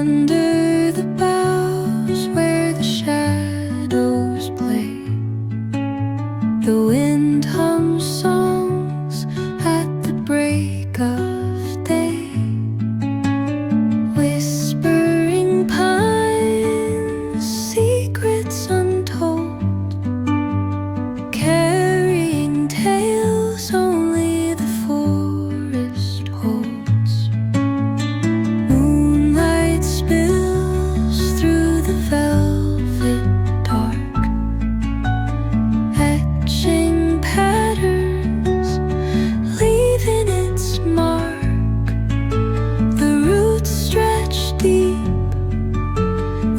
Under the boughs where the shadows play, the wind hums songs at the break of day. Whispering pines, secrets untold, carrying tales only the forest holds. Moonlight spills through the velvet dark, etching patterns, leaving its mark. The roots stretch deep,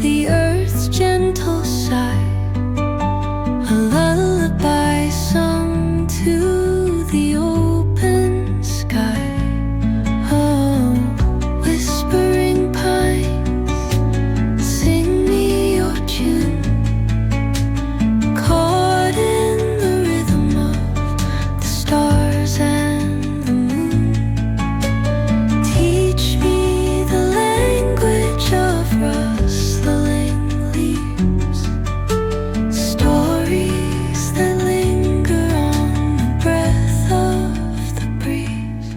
the earth's gentle sigh, a lullaby sung to the open sky. Oh, whispering pines, sing me your tune, caught in the rhythm of the stars and the moon. Teach me the language of rustling leaves, stories that linger on the breath of the breeze.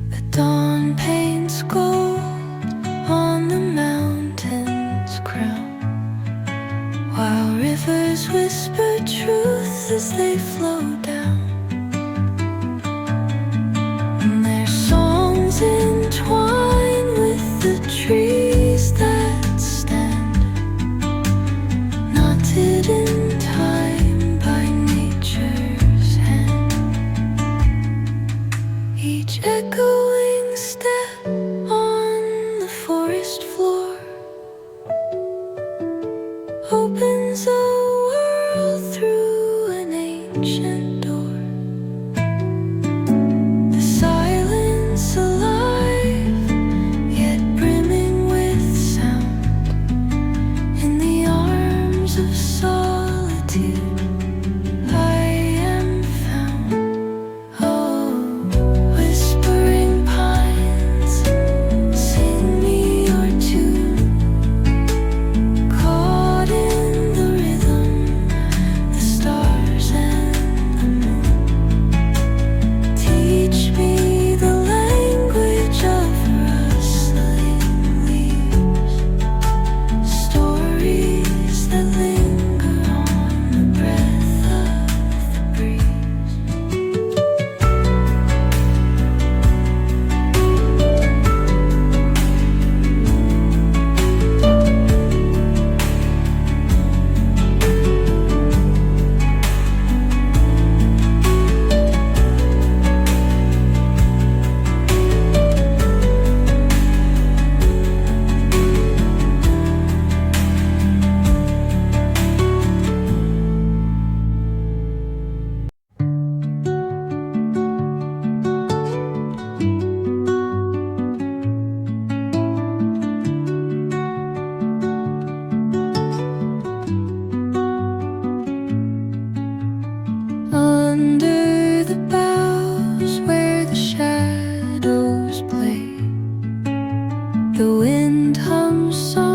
The dawn paints gold on the mountain's crown, while rivers whisper truth as they flow down. And their songs entwine with the trees that stand, knotted in time by nature's hand. Each echoing step on the forest floor opens a world through an ancient door. The silence alive, yet brimming with sound. In the arms of solitude I am found. Oh, whispering pines, sing me your tune, caught in the rhythm, the stars and the moon. Teach me the language of rustling leaves, stories that linger on the breath of the breeze. Under the boughs where the shadows play, the wind hums songs